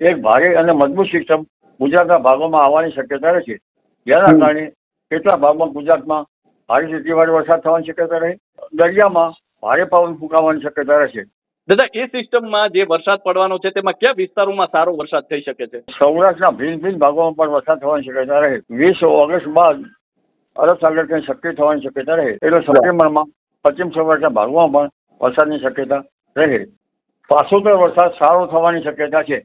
એક ભારે અને મજબૂત સિસ્ટમ ગુજરાતના ભાગોમાં આવવાની શક્યતા રહે છે, જેના કારણે કેટલાક ભાગમાં ગુજરાતમાં ભારેથી અતિભારે વરસાદ થવાની શક્યતા રહે, દરિયામાં ભારે પવન ફૂંકાવાની શક્યતા રહે છે. દાદા, એ સિસ્ટમમાં જે વરસાદ પડવાનો છે તેમાં કયા વિસ્તારોમાં સારો વરસાદ થઈ શકે છે? સૌરાષ્ટ્રના ભિન્ન ભિન્ન ભાગોમાં પણ વરસાદ થવાની શક્યતા રહે. 20 ઓગસ્ટ બાદ અરબ સાગર કંઈ સક્રિય થવાની શક્યતા રહે, એટલે સપ્ટેમ્બરમાં પશ્ચિમ સૌરાષ્ટ્રના ભાગોમાં પણ વરસાદની શક્યતા રહે. પાછોતર વરસાદ સારો થવાની શક્યતા છે.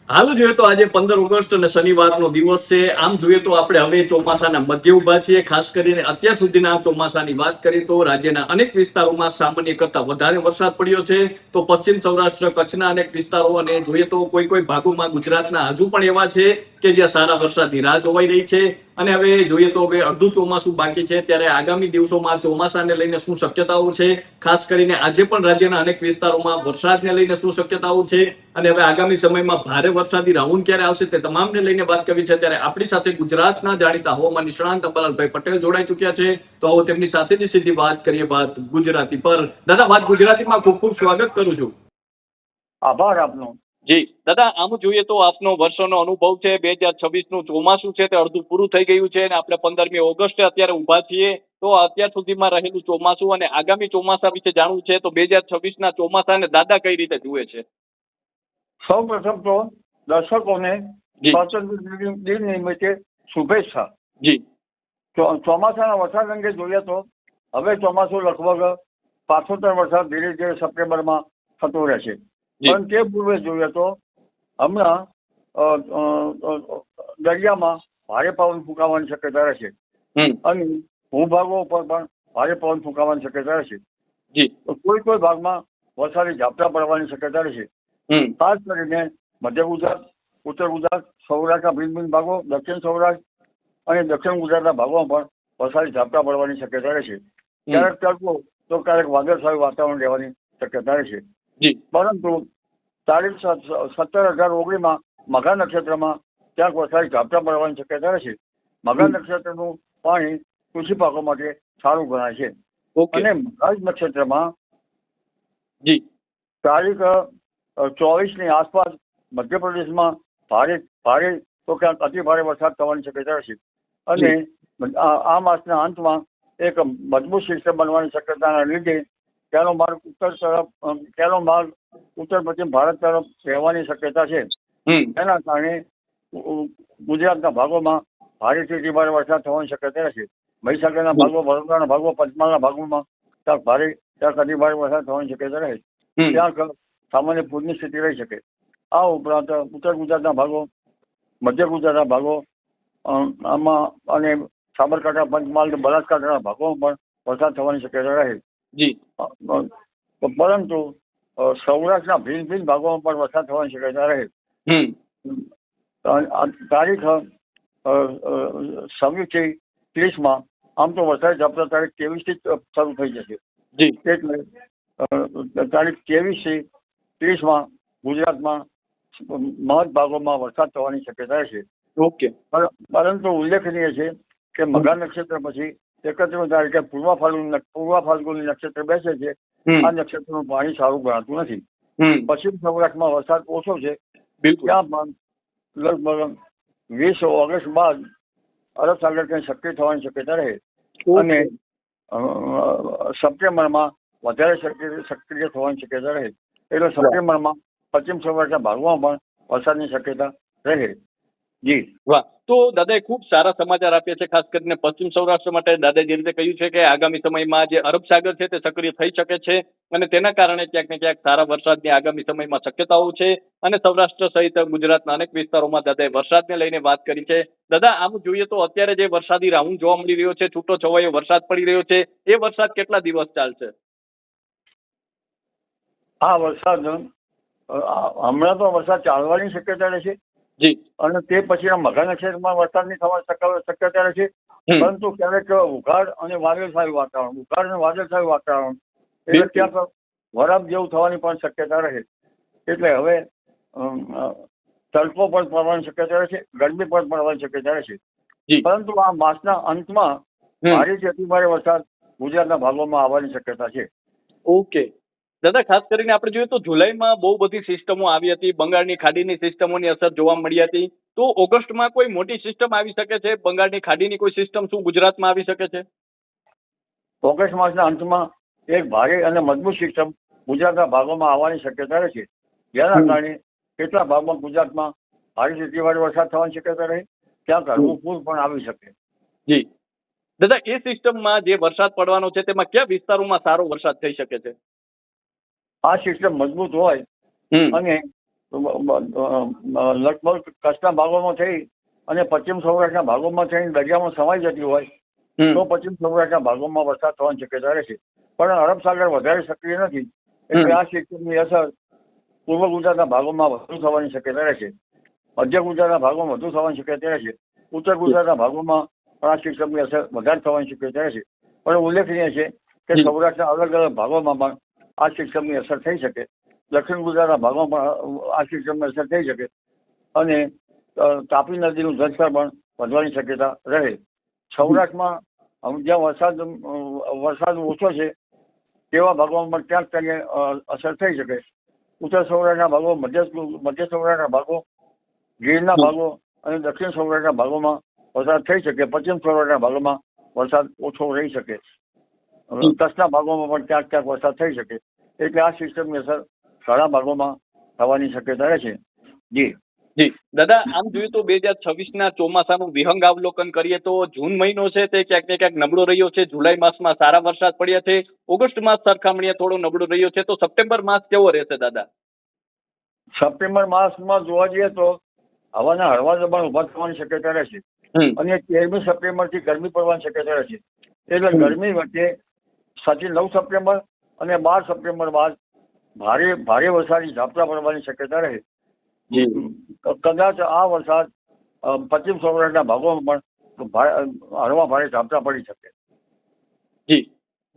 હાલ જોઈએ તો આજે 15 ઓગસ્ટ અને શનિવારનો દિવસ છે. આમ જોઈએ તો આપણે હવે ચોમાસાના મધ્ય ઉભા છીએ. ખાસ કરીને અત્યાર સુધીના ચોમાસાની વાત કરીએ તો રાજ્યના અનેક વિસ્તારોમાં સામાન્ય કરતા વધારે વરસાદ પડ્યો છે. તો પશ્ચિમ સૌરાષ્ટ્ર, કચ્છના અનેક વિસ્તારો અને જોઈએ તો કોઈ ભાગોમાં ગુજરાતના હજુ પણ એવા છે કે જ્યાં સારા વરસાદની રાહ જોવાઈ રહી છે. અને હવે જોઈએ તો હવે અડધું ચોમાસું બાકી છે, ત્યારે આગામી દિવસોમાં ચોમાસાને લઈને શું શક્યતાઓ છે, ખાસ કરીને આજે પણ રાજ્યના અનેક વિસ્તારોમાં વરસાદને લઈને શું શક્યતાઓ છે, અને હવે આગામી સમયમાં ભારે વરસાદી રાઉન્ડ ક્યારે આવશે તે તમામને લઈને વાત કરવી છે. ત્યારે આપણી સાથે ગુજરાતના જાણીતા હવામાન નિષ્ણાંત અંબાલાલભાઈ પટેલ જોડાઈ ચુક્યા છે. તો આવો તેમની સાથે જ સીધી વાત કરીએ વાત ગુજરાતી પર. દાદા, વાત ગુજરાતીમાં ખૂબ ખૂબ સ્વાગત કરું છું. આભાર આપનો. જી દાદા, આમ જોઈએ તો આપનો વર્ષોનો અનુભવ છે. 2026નું ચોમાસું છે તે અડધું પૂરું થઈ ગયું છે અને આપણે 15મી ઓગસ્ટે અત્યારે ઉભા છીએ. તો અત્યાર સુધીમાં રહેલું ચોમાસું અને આગામી ચોમાસા વિશે જાણવું છે, તો 2026ના ચોમાસાને દાદા કઈ રીતે જુએ છે? સૌ પ્રથમ તો દર્શકોને સ્વાતંત્ર્ય દિન નિમિત્તે શુભેચ્છા. જી. ચોમાસાના વરસાદ અંગે જોઈએ તો હવે ચોમાસું લગભગ પાછોતર વરસાદ ધીરે ધીરે સપ્ટેમ્બરમાં થતો રહેશે. પણ તે પૂર્વે જોઈએ તો હમણાં દરિયામાં ભારે પવન ફૂંકાવાની શક્યતા રહેશે અને ભૂભાગો ઉપર પણ ભારે પવન ફૂંકાવાની શક્યતા રહેશે. કોઈ ભાગમાં વરસાદી ઝાપટા પડવાની શક્યતા રહેશે. ખાસ કરીને મધ્ય ગુજરાત, ઉત્તર ગુજરાત, સૌરાષ્ટ્રના ભિન્ન ભિન્ન ભાગો, દક્ષિણ સૌરાષ્ટ્ર અને દક્ષિણ ગુજરાતના ભાગોમાં પણ વરસાદી ઝાપટા પડવાની શક્યતા રહેશે. ક્યારેક તડકો તો ક્યારેક વાદળછાયું વાતાવરણ રહેવાની શક્યતા રહેશે. પરંતુ તારીખ 17-18-19 મઘા નક્ષત્રમાં ક્યાંક વરસાદી ઝાપટા પડવાની શક્યતા રહેશે. મઘા નક્ષત્રનું પાણી કૃષિ પાકો માટે સારું ગણાય છે. અને મઘા નક્ષત્રમાં તારીખ 24ની આસપાસ મધ્યપ્રદેશમાં ભારે તો ક્યાંક અતિ ભારે વરસાદ થવાની શક્યતા રહેશે. અને આ માસના અંતમાં એક મજબૂત સિસ્ટમ બનવાની શક્યતાના લીધે તેનો માર્ગ ઉત્તર પશ્ચિમ ભારત તરફ રહેવાની શક્યતા છે. એના કારણે ગુજરાતના ભાગોમાં ભારેથી અતિ ભારે વરસાદ થવાની શક્યતા રહેશે. મહીસાગરના ભાગો, વડોદરાના ભાગો, પંચમહાલના ભાગોમાં ક્યાંક ભારે ક્યાંક અતિ ભારે વરસાદ થવાની શક્યતા રહે. ક્યાંક સામાન્ય પૂરની સ્થિતિ રહી શકે. આ ઉપરાંત ઉત્તર ગુજરાતના ભાગો, મધ્ય ગુજરાતના ભાગો આમાં અને સાબરકાંઠા, પંચમહાલ, બનાસકાંઠાના ભાગોમાં પણ વરસાદ થવાની શક્યતા રહે. પરંતુ સૌરાષ્ટ્રના ભિન્ન ભિન્ન ભાગોમાં પણ વરસાદ થવાની શક્યતા રહે. તારીખ 26-30 આમ તો વરસાદી ઝાપટા તારીખ 23થી શરૂ થઈ જશે. એટલે તારીખ 23-30 ગુજરાતમાં મહદ ભાગોમાં વરસાદ થવાની શક્યતા છે. પરંતુ ઉલ્લેખનીય છે કે મઘા નક્ષત્ર પછી 31મી તારીખે પૂર્વ ફાલ્ગુની નક્ષત્ર બેસે છે. આ નક્ષત્રનું પાણી સારું ગણાતું નથી. પશ્ચિમ સૌરાષ્ટ્રમાં વરસાદ ઓછો છે. ત્યાં પણ લગભગ 20 ઓગસ્ટ બાદ અરબ સાગર કંઈ સક્રિય થવાની શક્યતા રહે અને સપ્ટેમ્બરમાં વધારે સક્રિય થવાની શક્યતા રહે. એટલે સપ્ટેમ્બરમાં પશ્ચિમ સૌરાષ્ટ્રના ભાગોમાં પણ વરસાદની શક્યતા રહે. જી વાહ. તો દાદાએ ખૂબ સારા સમાચાર આપ્યા છે, ખાસ કરીને પશ્ચિમ સૌરાષ્ટ્ર માટે. દાદાએ જે રીતે કહ્યું છે કે આગામી સમયમાં જે અરબ સાગર છે તે સક્રિય થઈ શકે છે અને તેના કારણે ક્યાંક ને ક્યાંક સારા વરસાદની આગામી સમયમાં શક્યતાઓ છે. અને સૌરાષ્ટ્ર સહિત ગુજરાતના અનેક વિસ્તારોમાં દાદાએ વરસાદને લઈને વાત કરી છે. દાદા, આમ જોઈએ તો અત્યારે જે વરસાદી રાઉન્ડ જોવા મળી રહ્યો છે, છૂટો છવાયો વરસાદ પડી રહ્યો છે, એ વરસાદ કેટલા દિવસ ચાલશે? આ વરસાદ હમણાં તો વરસાદ ચાલવાની શક્યતા રહેશે. અને તે પછીના મઘા નક્ષત્રમાં વરસાદની થવાની શક્યતા રહેશે. પરંતુ ક્યારેક ઉઘાડ અને વાદળછાયું વાતાવરણ એટલે ક્યાંક વરાપ જેવું થવાની પણ શક્યતા રહે. એટલે હવે તડકો પણ પડવાની શક્યતા રહેશે, ગરમી પણ પડવાની શક્યતા રહેશે. પરંતુ આ માસના અંતમાં ભારેથી અતિ ભારે વરસાદ ગુજરાતના ભાગોમાં આવવાની શક્યતા છે. દાદા, ખાસ કરીને આપણે જોઈએ તો જુલાઈમાં બહુ બધી સિસ્ટમો આવી હતી, બંગાળની ખાડીની સિસ્ટમોની અસર જોવા મળી હતી. તો ઓગસ્ટમાં કોઈ મોટી સિસ્ટમ આવી શકે છે? બંગાળની ખાડીની કોઈ સિસ્ટમ શું ગુજરાતમાં આવી શકે છે? ઓગસ્ટ માસના અંતમાં એક ભારે અને મજબૂત સિસ્ટમ ગુજરાતના ભાગોમાં આવવાની શક્યતા રહે છે, જેના કારણે કેટલાક ભાગમાં ગુજરાતમાં ભારે ખેતીવાડી વરસાદ થવાની શક્યતા રહે, ત્યાં હળવું પૂર પણ આવી શકે. જી દાદા, એ સિસ્ટમમાં જે વરસાદ પડવાનો છે તેમાં કયા વિસ્તારોમાં સારો વરસાદ થઈ શકે છે? આ સિસ્ટમ મજબૂત હોય અને લગભગ કચ્છના ભાગોમાં થઈ અને પશ્ચિમ સૌરાષ્ટ્રના ભાગોમાં થઈને દરિયામાં સમાઈ જતી હોય તો પશ્ચિમ સૌરાષ્ટ્રના ભાગોમાં વરસાદ થવાની શક્યતા રહેશે. પણ અરબ સાગર વધારે સક્રિય નથી, એટલે આ સિસ્ટમની અસર પૂર્વ ગુજરાતના ભાગોમાં વધુ થવાની શક્યતા રહેશે, મધ્ય ગુજરાતના ભાગોમાં વધુ થવાની શક્યતા રહેશે, ઉત્તર ગુજરાતના ભાગોમાં પણ આ સિસ્ટમની અસર વધારે થવાની શક્યતા રહેશે. પણ ઉલ્લેખનીય છે કે સૌરાષ્ટ્રના અલગ અલગ ભાગોમાં પણ આ સિસ્ટમની અસર થઈ શકે, દક્ષિણ ગુજરાતના ભાગમાં પણ આ સિસ્ટમની અસર થઈ શકે અને તાપી નદીનું જળસ્તર પણ વધવાની શક્યતા રહે. સૌરાષ્ટ્રમાં જ્યાં વરસાદ ઓછો છે તેવા ભાગોમાં પણ ક્યાંક ક્યાંક અસર થઈ શકે. ઉત્તર સૌરાષ્ટ્રના ભાગો, મધ્ય સૌરાષ્ટ્રના ભાગો, ગીરના ભાગો અને દક્ષિણ સૌરાષ્ટ્રના ભાગોમાં વરસાદ થઈ શકે. પશ્ચિમ સૌરાષ્ટ્રના ભાગોમાં વરસાદ ઓછો રહી શકે. કચ્છના ભાગોમાં પણ ક્યાંક ક્યાંક વરસાદ થઈ શકે. એટલે આ સિસ્ટમની અસર ઘણા ભાગોમાં થવાની શક્યતા રહે છે. જી જી દાદા, આમ જોઈએ તો 2026ના ચોમાસાનું વિહંગ અવલોકન કરીએ તો જૂન મહિનો છે તે ક્યાંક ને ક્યાંક નબળો રહ્યો છે. જુલાઈ માસમાં સારા વરસાદ પડ્યા છે. ઓગસ્ટ માસ સરખામણીએ થોડો નબળો રહ્યો છે. તો સપ્ટેમ્બર માસ કેવો રહેશે દાદા? સપ્ટેમ્બર માસમાં જોવા જઈએ તો હવાના હળવા દબાણ ઉભા થવાની શક્યતા રહેશે અને 13મી સપ્ટેમ્બરથી ગરમી પડવાની શક્યતા રહેશે. એટલે ગરમી વચ્ચે 6 થી 9 સપ્ટેમ્બર અને 12 સપ્ટેમ્બર બાદ ભારે વરસાદની ઝાપટા પડવાની શક્યતા રહે. કદાચ આ વરસાદ પશ્ચિમ સૌરાષ્ટ્રના ભાગોમાં પણ હળવા ભારે ઝાપટા પડી શકે. જી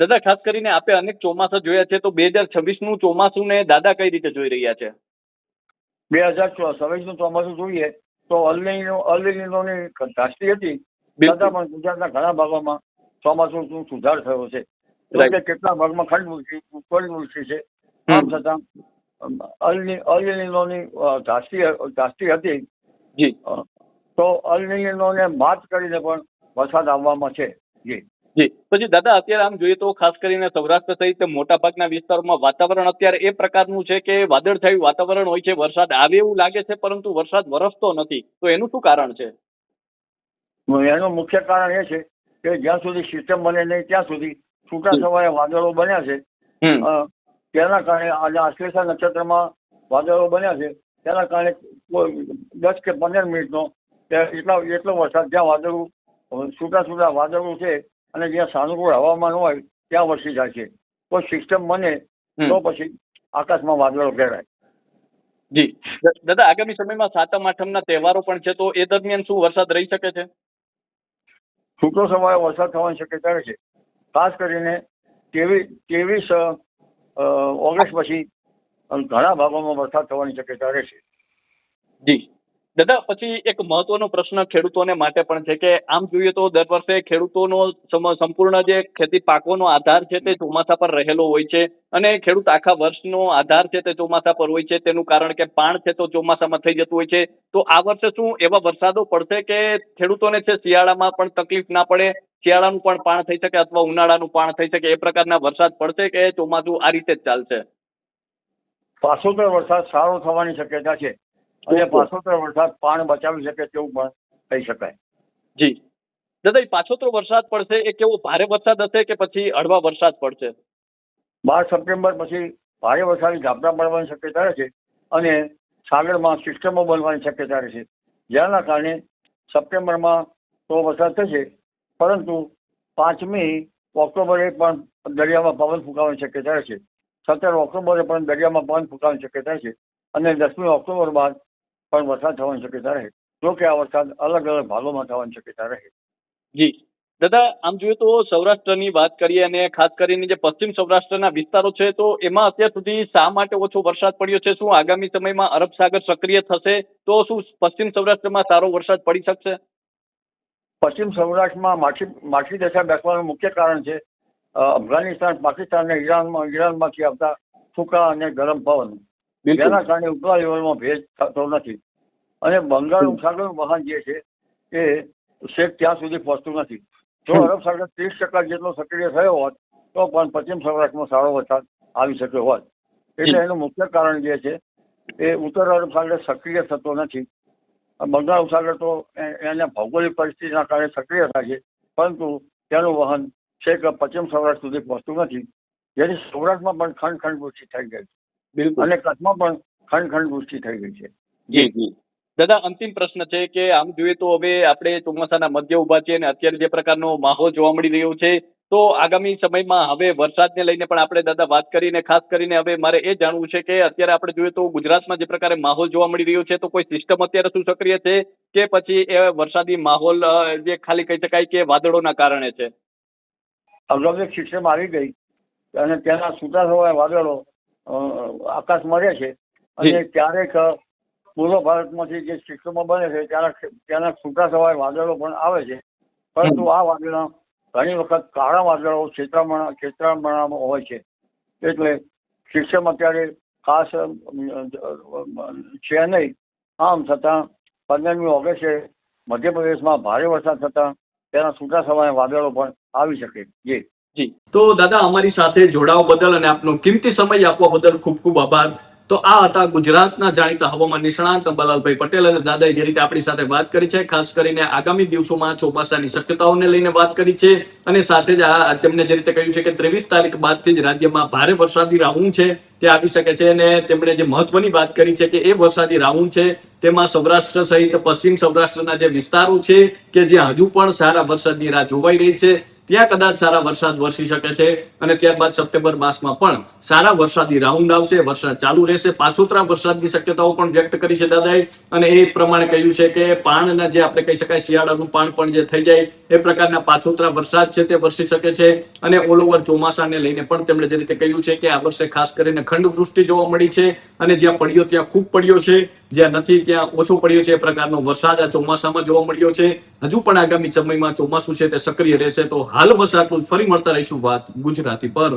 દાદા, ખાસ કરીને આપે અનેક ચોમાસા જોયા છે, તો 2026નું ચોમાસું ને દાદા કઈ રીતે જોઈ રહ્યા છે? 2026નું ચોમાસું જોઈએ તો અલનીનોની ધાસ્તી હતી, છતાં પણ ગુજરાતના ઘણા ભાગોમાં ચોમાસું સુધાર થયો છે. કેટલાક ભાગમાં ખંડવૃષ્ટિ છે, આમ છતાં અલનીનોની ધાસ્તી હતી જી તો અલનીનોને માત કરીને પણ વરસાદ આવવામાં છે. જી જી પછી દાદા, અત્યારે આમ જોઈએ તો ખાસ કરીને સૌરાષ્ટ્ર સહિત મોટા ભાગના વિસ્તારોમાં વાતાવરણ અત્યારે એ પ્રકારનું છે કે વાદળછાયું વાતાવરણ હોય છે, વરસાદ આવે એવું લાગે છે પરંતુ વરસાદ વરસતો નથી. તો એનું શું કારણ છે? એનું મુખ્ય કારણ એ છે કે જ્યાં સુધી સિસ્ટમ બને નહીં ત્યાં સુધી છૂટા છવાયા વાદળો બન્યા છે. તેના કારણે આજે આશ્લેષા નક્ષત્રમાં વાદળો બન્યા છે. તેના કારણે 10 કે 15 મિનિટનો એટલો વરસાદ, જ્યાં વાદળું છૂટા વાદળો છે અને જ્યાં સાનુકૂળ હવામાન હોય ત્યાં વરસી જાય છે. કોઈ સિસ્ટમ બને તો પછી આકાશમાં વાદળો ઘેરાય. જી દાદા, આગામી સમયમાં સાતમ આઠમના તહેવારો પણ છે, તો એ દરમિયાન શું વરસાદ રહી શકે છે? છૂટો છવાયો વરસાદ થવાની શક્યતા રહે છે. ખાસ કરીને 23 ઓગસ્ટ પછી ઘણા ભાગોમાં વરસાદ થવાની શક્યતા રહેશે. જી દાદા, પછી એક મહત્વનો પ્રશ્ન ખેડૂતોને માટે પણ છે કે આમ જોઈએ તો દર વર્ષે ખેડૂતોનો સંપૂર્ણ જે ખેતી પાકોનો આધાર છે તે ચોમાસા પર રહેલો હોય છે અને ખેડૂત આખા વર્ષનો આધાર છે તે ચોમાસા પર હોય છે. તેનું કારણ કે પાણ છે તો ચોમાસામાં થઈ જતું હોય છે. તો આ વર્ષે શું એવા વરસાદો પડશે કે ખેડૂતોને છે શિયાળામાં પણ તકલીફ ના પડે, શિયાળાનું પણ પાણ થઈ શકે અથવા ઉનાળાનું પાણ થઈ શકે, એ પ્રકારના વરસાદ પડશે કે ચોમાસું આ રીતે જ ચાલશે? પાછોતર વરસાદ સારો થવાની શક્યતા છે અને પાછોતર વરસાદ પાણ બચાવી શકે તેવું પણ કહી શકાય. જી દાદા, પાછોતરો વરસાદ પડશે એ કેવો ભારે વરસાદ હશે કે પછી હળવા વરસાદ પડશે? 12 સપ્ટેમ્બર પછી ભારે વરસાદની ઝાપટા પડવાની શક્યતા રહે છે અને સાગરમાં સિસ્ટમો બનવાની શક્યતા રહે છે, જેના કારણે સપ્ટેમ્બરમાં તો વરસાદ થશે, પરંતુ 5મી ઓક્ટોબરે પણ દરિયામાં પવન ફૂંકાવાની શક્યતા રહે છે. 17 ઓક્ટોબરે પણ દરિયામાં પવન ફૂંકાવાની શક્યતા રહે છે અને 10મી ઓક્ટોબર બાદ પણ વરસાદ થવાની શક્યતા રહે. જો કે આ વરસાદ અલગ અલગ ભાગોમાં થવાની શક્યતા રહે. જી દાદા, આમ જોઈએ તો સૌરાષ્ટ્રની વાત કરીએ અને ખાસ કરીને જે પશ્ચિમ સૌરાષ્ટ્રના વિસ્તારો છે તો એમાં અત્યાર સુધી શા માટે ઓછો વરસાદ પડ્યો છે? શું આગામી સમયમાં અરબ સાગર સક્રિય થશે તો શું પશ્ચિમ સૌરાષ્ટ્રમાં સારો વરસાદ પડી શકશે? પશ્ચિમ સૌરાષ્ટ્રમાં માઠી દશા બેસવાનું મુખ્ય કારણ છે અફઘાનિસ્તાન, પાકિસ્તાન અને ઈરાનમાંથી આવતા સૂકા અને ગરમ પવન જેના કારણે ઉપલા લેવલમાં ભેજ થતો નથી અને બંગાળ ઉપસાગરનું વહન જે છે એ છેક ત્યાં સુધી પહોંચતું નથી. જો અરબ સાગર 30% જેટલો સક્રિય થયો હોત તો પણ પશ્ચિમ સૌરાષ્ટ્રમાં સારો વરસાદ આવી શક્યો હોત. એટલે એનું મુખ્ય કારણ જે છે એ ઉત્તર અરબ સાગર સક્રિય થતો નથી. બંગાળ ઉપસાગર તો એના ભૌગોલિક પરિસ્થિતિના કારણે સક્રિય થાય છે, પરંતુ તેનું વહન છેક પશ્ચિમ સૌરાષ્ટ્ર સુધી પહોંચતું નથી, જેથી સૌરાષ્ટ્રમાં પણ ખંડ વૃષ્ટિ થઈ ગઈ છે અને કચ્છમાં પણ ખંડ વૃષ્ટિ થઈ ગઈ છે. જી જી દાદા, અંતિમ પ્રશ્ન છે કે આમ જોઈએ તો હવે આપણે ચોમાસાના મધ્ય ઉભા છીએ અને અત્યારે જે પ્રકારનો માહોલ જોવા મળી રહ્યો છે, તો આગામી સમયમાં હવે વરસાદને લઈને પણ આપણે દાદા વાત કરીને ખાસ કરીને હવે મારે એ જાણવું છે કે અત્યારે આપણે જોઈએ તો ગુજરાતમાં જે પ્રકારે માહોલ જોવા મળી રહ્યો છે, તો કોઈ સિસ્ટમ અત્યારે શું સક્રિય છે કે પછી એ વરસાદી માહોલ જે ખાલી કહી શકાય કે વાદળોના કારણે છે? અગાઉ એક સિસ્ટમ આવી ગઈ અને તેના છૂટા છવાયા વાદળો આકાશમાં રહે છે અને ક્યારેક પૂર્વ ભારતમાંથી જે સિસ્ટમો બને છે ત્યાંના છૂટા છવાયા વાદળો પણ આવે છે, પરંતુ આ વાદળો ઘણી વખત કાળા વાદળો છેતરામણામાં હોય છે. એટલે સિસ્ટમ અત્યારે ખાસ છે નહીં. આમ છતાં 15મી ઓગસ્ટે મધ્યપ્રદેશમાં ભારે વરસાદ થતાં તેના છૂટા છવાયા વાદળો પણ આવી શકે. જી તો દાદા, અમારી સાથે જોડાવા બદલ અને આપનો કિંમતી સમય આપવા બદલ ખૂબ ખૂબ આભાર. તો આ હતા ગુજરાતના જાણીતા હવામાન નિષ્ણાંત અંબાલાલભાઈ પટેલ અને દાદાએ જે રીતે આપણી સાથે વાત કરી છે, ખાસ કરીને આગામી દિવસોમાં ચોમાસાની શક્યતાઓને લઈને વાત કરી છે અને સાથે જ તેમણે જે રીતે કહ્યું છે કે 23 તારીખ બાદથી જ રાજ્યમાં ભારે વરસાદી રાઉન્ડ છે તે આવી શકે છે અને તેમણે જે મહત્વની વાત કરી છે કે એ વરસાદી રાઉન્ડ છે તેમાં સૌરાષ્ટ્ર સહિત પશ્ચિમ સૌરાષ્ટ્રના જે વિસ્તારો છે કે જ્યાં હજુ પણ સારા વરસાદની રાહ જોવાઈ રહી છે ત્યાં કદાચ સારા વરસાદ વરસી શકે છે અને ત્યારબાદ સપ્ટેમ્બર માસમાં પણ સારા વરસાદી રાઉન્ડ આવશે, વરસાદ ચાલુ રહેશે. પાછોતરા વરસાદની શક્યતાઓ પણ વ્યક્ત કરી છે દાદાએ અને એ પ્રમાણે કહ્યું છે કે પાણના જે આપણે કહી શકાય શિયાળાનું પાણ પણ જે થઈ જાય એ પ્રકારના પાછોતરા વરસાદ છે તે વરસી શકે છે અને ઓલ ઓવર ચોમાસાને લઈને પણ તેમણે જે રીતે કહ્યું છે કે આ વર્ષે ખાસ કરીને ખંડ વૃષ્ટિ જોવા મળી છે અને જ્યાં પડ્યો ત્યાં ખૂબ પડ્યો છે, જ્યાં નથી ત્યાં ઓછો પડ્યો છે. એ પ્રકારનો વરસાદ આ ચોમાસામાં જોવા મળ્યો છે. હજુ પણ આગામી સમયમાં ચોમાસું છે તે સક્રિય રહેશે. તો હાલ બસ આટલું જ. ફરી મળતા રહીશું વાત ગુજરાતી પર.